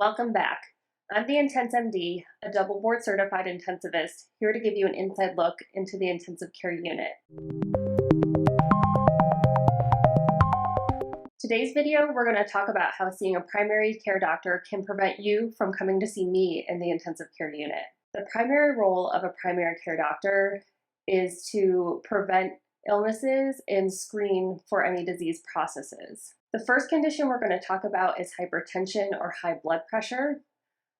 Welcome back. I'm the Intense MD, a double board certified intensivist, here to give you an inside look into the intensive care unit. Today's video, we're going to talk about how seeing a primary care doctor can prevent you from coming to see me in the intensive care unit. The primary role of a primary care doctor is to prevent illnesses and screen for any disease processes. The first condition we're going to talk about is hypertension or high blood pressure.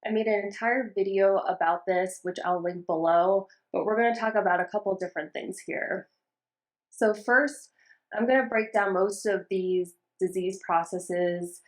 I made an entire video about this, which I'll link below, but we're going to talk about a couple different things here. So first, I'm going to break down most of these disease processes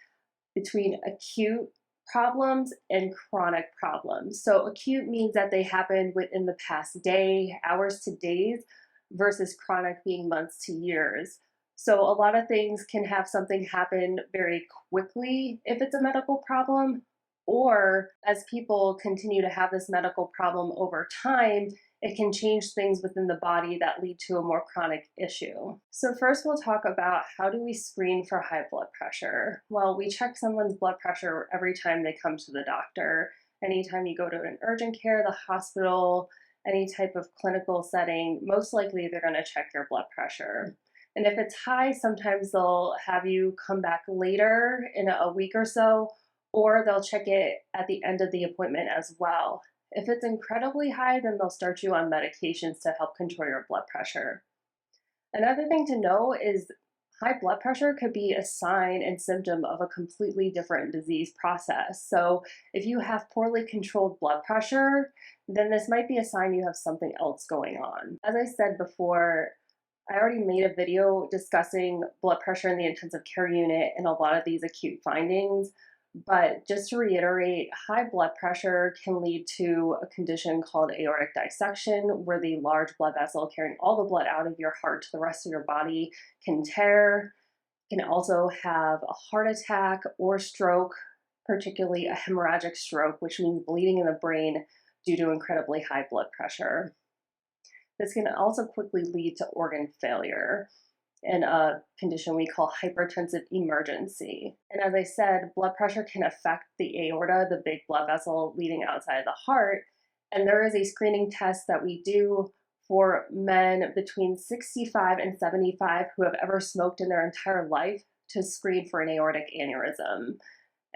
between acute problems and chronic problems. So acute means that they happened within the past day, hours to days, versus chronic being months to years. So a lot of things can have something happen very quickly if it's a medical problem, or as people continue to have this medical problem over time, it can change things within the body that lead to a more chronic issue. So first we'll talk about how do we screen for high blood pressure. Well, we check someone's blood pressure every time they come to the doctor. Anytime you go to an urgent care, the hospital, any type of clinical setting, most likely they're going to check your blood pressure. And if it's high, sometimes they'll have you come back later in a week or so, or they'll check it at the end of the appointment as well. If it's incredibly high, then they'll start you on medications to help control your blood pressure. Another thing to know is high blood pressure could be a sign and symptom of a completely different disease process. So if you have poorly controlled blood pressure, then this might be a sign you have something else going on. As I said before, I already made a video discussing blood pressure in the intensive care unit and a lot of these acute findings. But just to reiterate, high blood pressure can lead to a condition called aortic dissection, where the large blood vessel carrying all the blood out of your heart to the rest of your body can tear. Can also have a heart attack or stroke, particularly a hemorrhagic stroke, which means bleeding in the brain due to incredibly high blood pressure. This can also quickly lead to organ failure in a condition we call hypertensive emergency. And as I said, blood pressure can affect the aorta, the big blood vessel leading outside of the heart. And there is a screening test that we do for men between 65 and 75 who have ever smoked in their entire life to screen for an aortic aneurysm.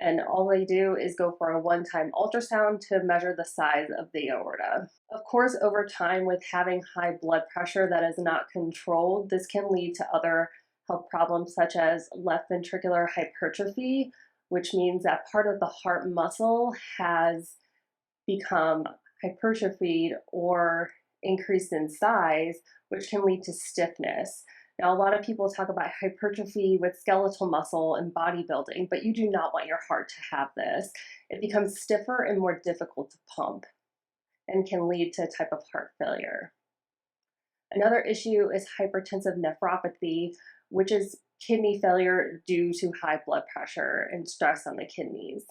And all they do is go for a one-time ultrasound to measure the size of the aorta. Of course, over time, with having high blood pressure that is not controlled, this can lead to other health problems such as left ventricular hypertrophy, which means that part of the heart muscle has become hypertrophied or increased in size, which can lead to stiffness. Now, a lot of people talk about hypertrophy with skeletal muscle and bodybuilding, but you do not want your heart to have this. It becomes stiffer and more difficult to pump and can lead to a type of heart failure. Another issue is hypertensive nephropathy, which is kidney failure due to high blood pressure and stress on the kidneys.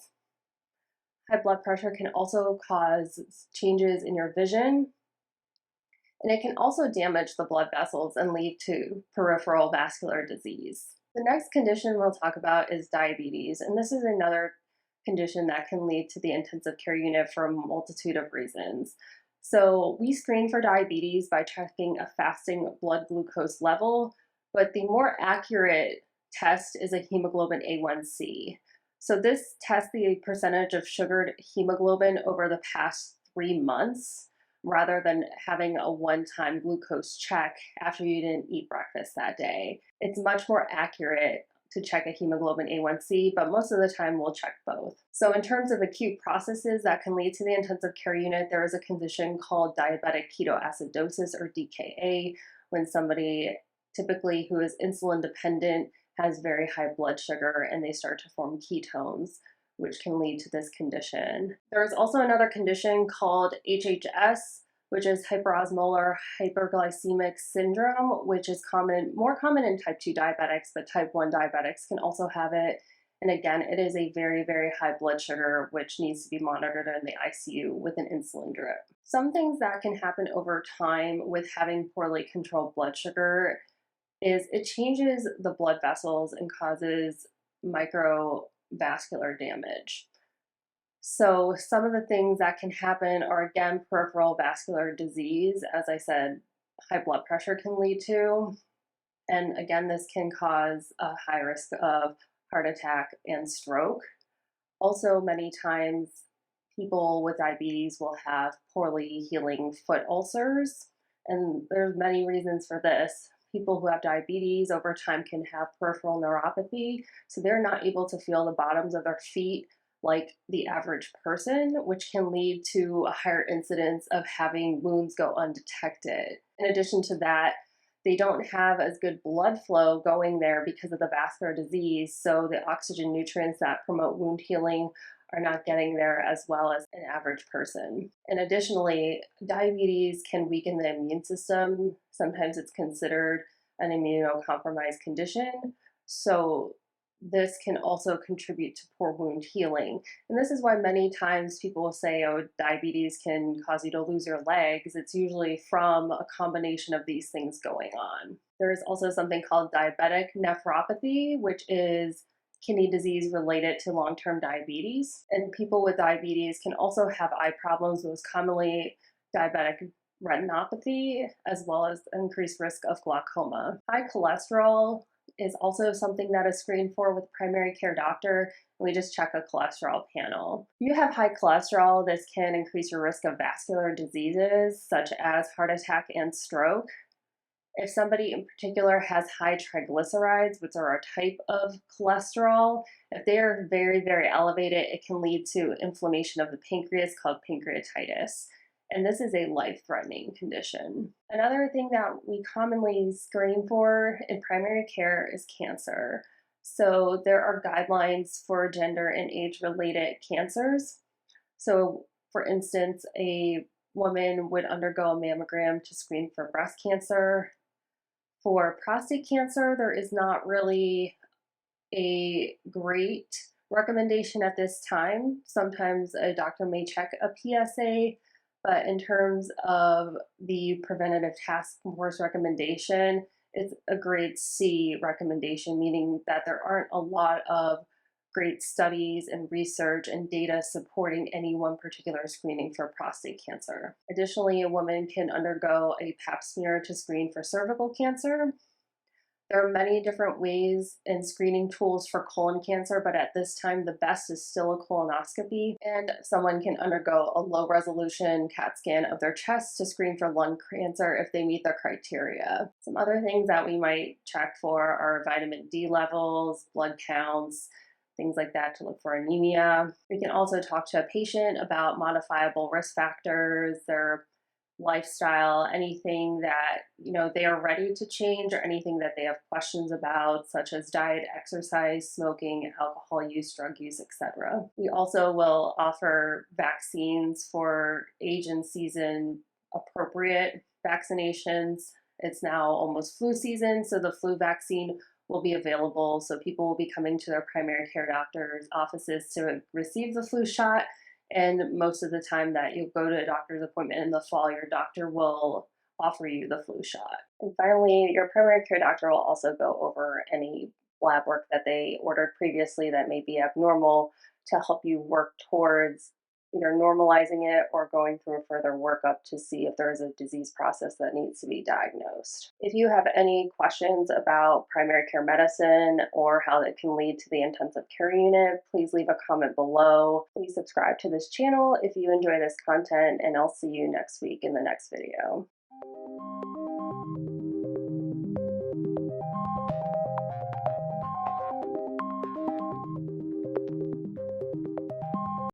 High blood pressure can also cause changes in your vision, and it can also damage the blood vessels and lead to peripheral vascular disease. The next condition we'll talk about is diabetes, and this is another condition that can lead to the intensive care unit for a multitude of reasons. So we screen for diabetes by checking a fasting blood glucose level, but the more accurate test is a hemoglobin A1C. So this tests the percentage of sugared hemoglobin over the past 3 months, rather than having a one-time glucose check after you didn't eat breakfast that day. It's much more accurate to check a hemoglobin A1C, but most of the time we'll check both. So in terms of acute processes that can lead to the intensive care unit, there is a condition called diabetic ketoacidosis, or DKA, when somebody typically who is insulin dependent has very high blood sugar and they start to form ketones, which can lead to this condition. There's also another condition called HHS, which is hyperosmolar hyperglycemic syndrome, which is more common in type 2 diabetics, but type 1 diabetics can also have it. And again, it is a very, very high blood sugar, which needs to be monitored in the ICU with an insulin drip. Some things that can happen over time with having poorly controlled blood sugar is it changes the blood vessels and causes microvascular damage. So, some of the things that can happen are again peripheral vascular disease. As I said, high blood pressure can lead to. And again, this can cause a high risk of heart attack and stroke. Also, many times people with diabetes will have poorly healing foot ulcers, and there's many reasons for this. People who have diabetes over time can have peripheral neuropathy, so they're not able to feel the bottoms of their feet like the average person, which can lead to a higher incidence of having wounds go undetected. In addition to that, they don't have as good blood flow going there because of the vascular disease. So the oxygen nutrients that promote wound healing are not getting there as well as an average person. And additionally, diabetes can weaken the immune system. Sometimes it's considered an immunocompromised condition. So this can also contribute to poor wound healing. And this is why many times people will say, oh, diabetes can cause you to lose your legs. It's usually from a combination of these things going on. There is also something called diabetic nephropathy, which is kidney disease related to long term diabetes. And people with diabetes can also have eye problems, most commonly diabetic retinopathy, as well as increased risk of glaucoma. High cholesterol is also something that is screened for with primary care doctor. We just check a cholesterol panel. If you have high cholesterol, this can increase your risk of vascular diseases such as heart attack and stroke. If somebody in particular has high triglycerides, which are a type of cholesterol, if they are very, very elevated, it can lead to inflammation of the pancreas called pancreatitis. And this is a life-threatening condition. Another thing that we commonly screen for in primary care is cancer. So there are guidelines for gender and age-related cancers. So for instance, a woman would undergo a mammogram to screen for breast cancer. For prostate cancer, there is not really a great recommendation at this time. Sometimes a doctor may check a PSA, but in terms of the preventative task force recommendation, it's a grade C recommendation, meaning that there aren't a lot of great studies and research and data supporting any one particular screening for prostate cancer. Additionally, a woman can undergo a pap smear to screen for cervical cancer. There are many different ways and screening tools for colon cancer, but at this time, the best is still a colonoscopy. And someone can undergo a low resolution CAT scan of their chest to screen for lung cancer if they meet the criteria. Some other things that we might check for are vitamin D levels, blood counts, things like that to look for anemia. We can also talk to a patient about modifiable risk factors, their lifestyle, anything that they are ready to change or anything that they have questions about, such as diet, exercise, smoking, alcohol use, drug use, etc. We also will offer vaccines for age and season appropriate vaccinations. It's now almost flu season, so the flu vaccine will be available. So people will be coming to their primary care doctor's offices to receive the flu shot. And most of the time that you go to a doctor's appointment in the fall, your doctor will offer you the flu shot. And finally, your primary care doctor will also go over any lab work that they ordered previously that may be abnormal to help you work towards either normalizing it or going through a further workup to see if there is a disease process that needs to be diagnosed. If you have any questions about primary care medicine or how it can lead to the intensive care unit, please leave a comment below. Please subscribe to this channel if you enjoy this content, and I'll see you next week in the next video.